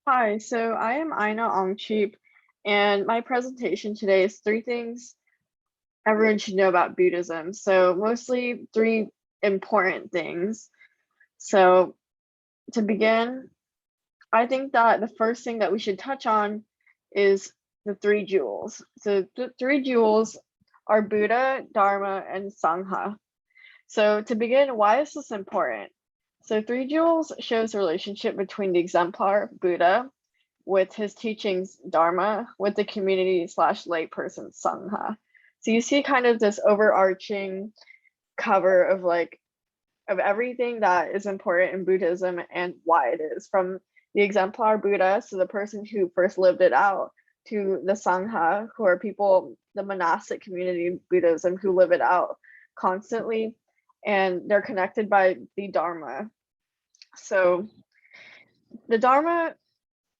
Hi, so I am Ina Ongcheap, and my presentation today is three things everyone should know about Buddhism. So mostly three important things. So to begin, I think that the first thing that we should touch on is the three jewels. So the three jewels are Buddha, Dharma, and Sangha. So to begin, why is this important? So three jewels shows the relationship between the exemplar Buddha with his teachings Dharma with the community slash layperson Sangha. So you see kind of this overarching cover of of everything that is important in Buddhism and why it is, from the exemplar Buddha, so the person who first lived it out, to the Sangha, who are people, the monastic community in Buddhism who live it out constantly, and they're connected by the Dharma. So the Dharma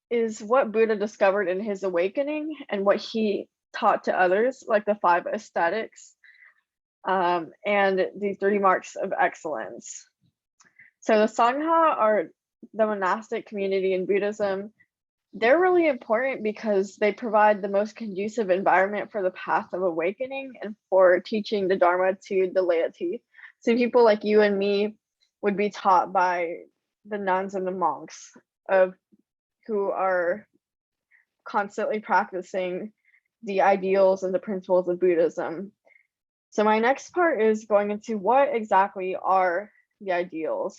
is what Buddha discovered in his awakening and what he taught to others, like the five aesthetics and the three marks of excellence. So the Sangha are the monastic community in Buddhism. They're really important because they provide the most conducive environment for the path of awakening and for teaching the Dharma to the laity. So people like you and me would be taught by the nuns and the monks of who are constantly practicing the ideals and the principles of Buddhism. So my next part is going into what exactly are the ideals.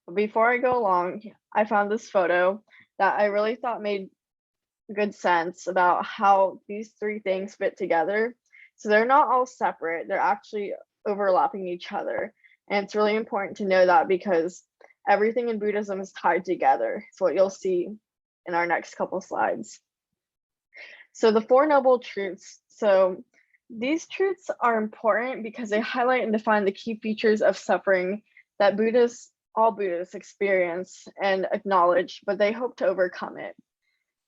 But before I go along, I found this photo that I really thought made good sense about how these three things fit together. So they're not all separate, they're actually overlapping each other. And it's really important to know that because everything in Buddhism is tied together. It's what you'll see in our next couple slides. So the Four Noble Truths. So these truths are important because they highlight and define the key features of suffering that all Buddhists experience and acknowledge, but they hope to overcome it.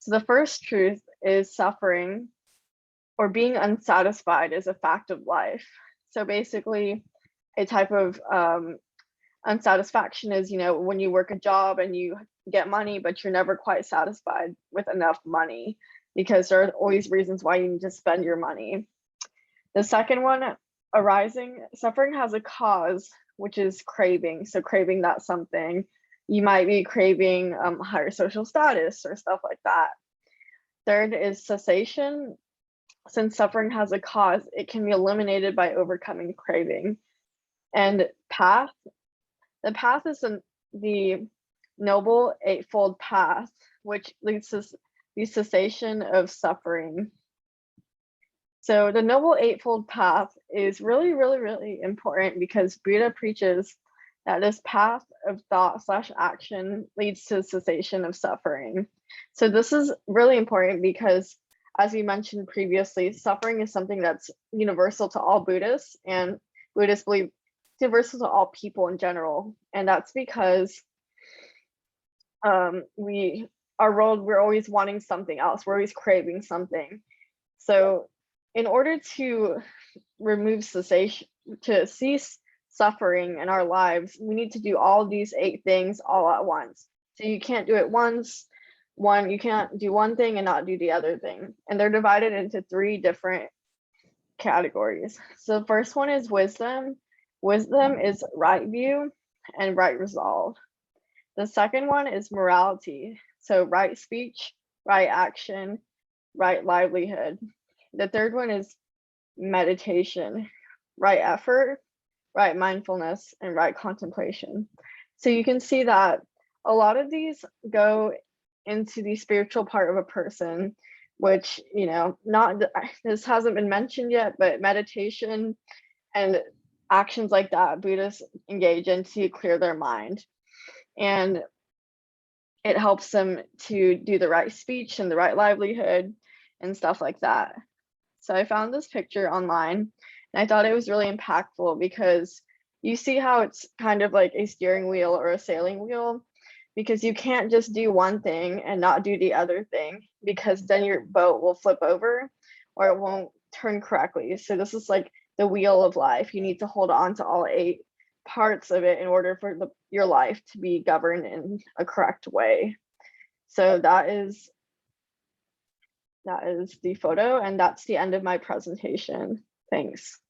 So the first truth is suffering or being unsatisfied is a fact of life. So basically, a type of unsatisfaction is, when you work a job and you get money, but you're never quite satisfied with enough money because there are always reasons why you need to spend your money. The second one, suffering has a cause, which is craving. So craving that something, you might be craving higher social status or stuff like that. Third is cessation. Since suffering has a cause, it can be eliminated by overcoming craving. And path, the path is the Noble Eightfold Path, which leads to the cessation of suffering. So the Noble Eightfold Path is really, really, really important because Buddha preaches that this path of thought/action leads to cessation of suffering. So this is really important because, as we mentioned previously, suffering is something that's universal to all Buddhists, and Buddhists believe it's universal to all people in general. And that's because our world, we're always wanting something else. We're always craving something. So in order to remove cessation, to cease suffering in our lives, we need to do all these 8 things all at once. So you can't do it you can't do one thing and not do the other thing. And they're divided into 3 different categories. So the first one is wisdom. Wisdom is right view and right resolve. The second one is morality. So right speech, right action, right livelihood. The third one is meditation, right effort, right mindfulness, and right contemplation. So you can see that a lot of these go into the spiritual part of a person, which, not this hasn't been mentioned yet, but meditation and actions like that Buddhists engage in to clear their mind. And it helps them to do the right speech and the right livelihood and stuff like that. So I found this picture online and I thought it was really impactful because you see how it's kind of like a steering wheel or a sailing wheel, because you can't just do one thing and not do the other thing, because then your boat will flip over or it won't turn correctly. So this is like the wheel of life. You need to hold on to all 8 parts of it in order for your life to be governed in a correct way. So that is the photo, and that's the end of my presentation. Thanks.